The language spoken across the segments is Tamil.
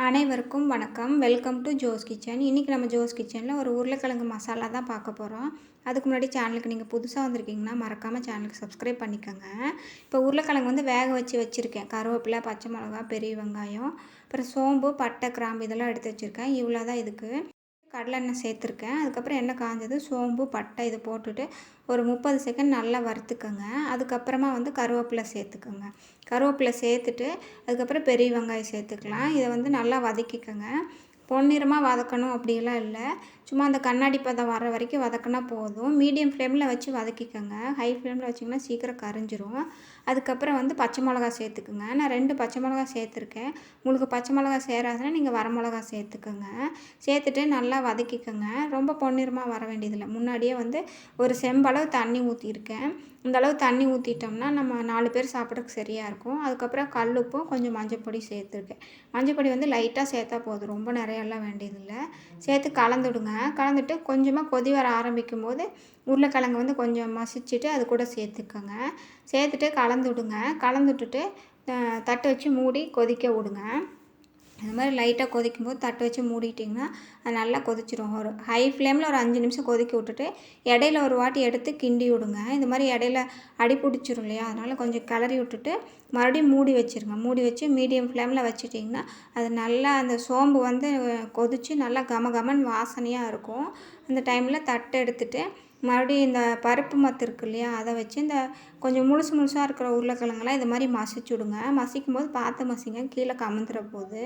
அனைவருக்கும் வணக்கம். Welcome to Jo's kitchen. இன்றைக்கி நம்ம ஜோஸ் கிச்சனில் ஒரு உருளைக்கிழங்கு மசாலா தான் பார்க்க போகிறோம். அதுக்கு முன்னாடி சேனலுக்கு நீங்கள் புதுசாக வந்திருக்கீங்கன்னா மறக்காமல் சேனலுக்கு சப்ஸ்கிரைப் பண்ணிக்கோங்க. இப்போ உருளைக்கிழங்கு வந்து வேக வச்சுருக்கேன். கருவேப்பிலை, பச்சை மிளகா, பெரிய வெங்காயம், அப்புறம் சோம்பு, பட்டை, கிராம்பு இதெல்லாம் எடுத்து வச்சுருக்கேன். இவ்வளோ தான் இதுக்கு. கடலெண்ணெய் சேர்த்துருக்கேன். அதுக்கப்புறம் எண்ணெய் காஞ்சது, சோம்பு, பட்டை இதை போட்டுட்டு ஒரு 30 செகண்ட் நல்லா வறுத்துக்கோங்க. அதுக்கப்புறமா வந்து கருவேப்பிலை சேர்த்துக்கோங்க. கருவேப்பிலை சேர்த்துட்டு அதுக்கப்புறம் பெரிய வெங்காயம் சேர்த்துக்கலாம். இதை வந்து நல்லா வதக்கிக்கோங்க. பொன்னிறமாக வதக்கணும் அப்படியெல்லாம் இல்லை, சும்மா அந்த கண்ணாடி பதம் வர வரைக்கும் வதக்கினா போதும். மீடியம் ஃப்ளேமில் வச்சு வதக்கிக்கோங்க. ஹை ஃப்ளேமில் வச்சிங்கன்னா சீக்கிரம் கரிஞ்சிரும். அதுக்கப்புறம் வந்து பச்சை மிளகா சேர்த்துக்குங்க. நான் 2 பச்சை மிளகா சேர்த்துருக்கேன். உங்களுக்கு பச்சை மிளகா சேராதுன்னா நீங்கள் வர மிளகா சேர்த்துக்கோங்க. சேர்த்துட்டு நல்லா வதக்கிக்கோங்க. ரொம்ப பொன்னிறமாக வர வேண்டியதில்லை. முன்னாடியே வந்து ஒரு செம்பளவு தண்ணி ஊற்றிருக்கேன். இந்தளவு தண்ணி ஊற்றிட்டோம்னா நம்ம 4 பேர் சாப்பிட்றதுக்கு சரியாக இருக்கும். அதுக்கப்புறம் கல்லுப்பும் கொஞ்சம் மஞ்சப்பொடி சேர்த்துருக்கேன். மஞ்சப்பொடி வந்து லைட்டாக சேர்த்தா போதும், ரொம்ப நிறையெல்லாம் வேண்டியதில்லை. சேர்த்து கலந்துவிடுங்க. கலந்துட்டு கொஞ்சமாக கொதி வர ஆரம்பிக்கும் போது உருளைக்கிழங்கு வந்து கொஞ்சம் மசிச்சுட்டு அது கூட சேர்த்துக்கோங்க. சேர்த்துட்டு கலந்து விடுங்க. கலந்து விட்டுட்டு தட்டு வச்சு மூடி கொதிக்க விடுங்க. இந்த மாதிரி லைட்டாக கொதிக்கும்போது தட்டு வச்சு மூடிட்டிங்கன்னா அது நல்லா கொதிச்சிடும். ஒரு ஹை ஃப்ளேமில் ஒரு 5 நிமிஷம் கொதிக்க விட்டுட்டு இடையில ஒரு வாட்டி எடுத்து கிண்டி விடுங்க. இந்த மாதிரி இடையில அடி பிடிச்சிரும் இல்லையா, அதனால் கொஞ்சம் கிளறி விட்டுட்டு மறுபடியும் மூடி வச்சுருங்க. மூடி வச்சு மீடியம் ஃப்ளேமில் வச்சுட்டிங்கன்னா அது நல்லா அந்த சோம்பு வந்து கொதித்து நல்லா கமகமன்னு வாசனையாக இருக்கும். அந்த டைமில் தட்டை எடுத்துகிட்டு மறுபடியும் இந்த பருப்பு மத்து இருக்கு இல்லையா, அதை வச்சு இந்த கொஞ்சம் முழுசு முழுசாக இருக்கிற உருளைக்கிழங்கெல்லாம் இது மாதிரி மசிச்சு விடுங்க. மசிக்கும் போது பார்த்து மசிங்க, கீழே கமந்துற போது.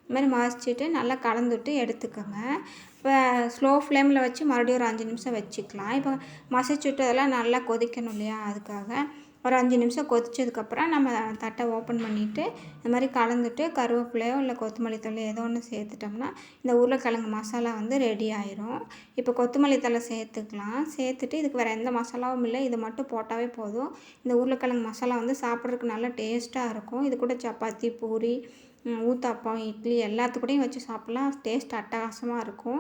இது மாதிரி மசிச்சுட்டு நல்லா கலந்துவிட்டு எடுத்துக்கோங்க. இப்போ ஸ்லோ ஃப்ளேமில் வச்சு மறுபடியும் ஒரு 5 நிமிஷம் வச்சுக்கலாம். இப்போ மசிச்சுட்டு அதெல்லாம் நல்லா கொதிக்கணும் இல்லையா, அதுக்காக ஒரு 5 நிமிஷம் கொதித்ததுக்கப்புறம் நம்ம தட்டை ஓப்பன் பண்ணிவிட்டு இந்த மாதிரி கலந்துட்டு கருவேப்பிலையோ இல்லை கொத்தமல்லி தழை ஏதோ ஒன்று சேர்த்துட்டோம்னா இந்த உருளைக்கிழங்கு மசாலா வந்து ரெடி ஆயிரும். இப்போ கொத்தமல்லி தழை சேர்த்துக்கலாம். சேர்த்துட்டு இதுக்கு வேறு எந்த மசாலாவும் இல்லை, இது மட்டும் போட்டாவே போதும். இந்த உருளைக்கிழங்கு மசாலா வந்து சாப்பிட்றதுக்கு நல்லா டேஸ்ட்டாக இருக்கும். இது கூட சப்பாத்தி, பூரி, ஊத்தாப்பம், இட்லி எல்லாத்துக்கூடையும் வச்சு சாப்பிட்லாம். டேஸ்ட் அட்டகாசமாக இருக்கும்.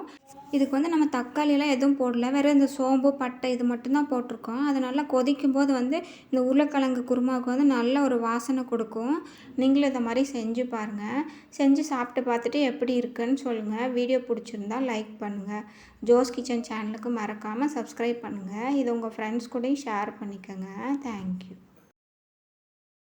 இதுக்கு வந்து நம்ம தக்காளியெல்லாம் எதுவும் போடல, வெறும் இந்த சோம்பு, பட்டை இது மட்டும்தான் போட்டிருக்கோம். அது நல்லா கொதிக்கும் போது வந்து இந்த உருளைக்கிழங்கு குருமாவுக்கு வந்து நல்ல ஒரு வாசனை கொடுக்கும். நீங்களும் இதை மாதிரி செஞ்சு பாருங்கள். செஞ்சு சாப்பிட்டு பார்த்துட்டு எப்படி இருக்குன்னு சொல்லுங்கள். வீடியோ பிடிச்சிருந்தா லைக் பண்ணுங்கள். ஜோஸ் கிச்சன் சேனலுக்கு மறக்காமல் சப்ஸ்கிரைப் பண்ணுங்கள். இது உங்கள் ஃப்ரெண்ட்ஸ் கூடயும் ஷேர் பண்ணிக்கோங்க. தேங்க்யூ.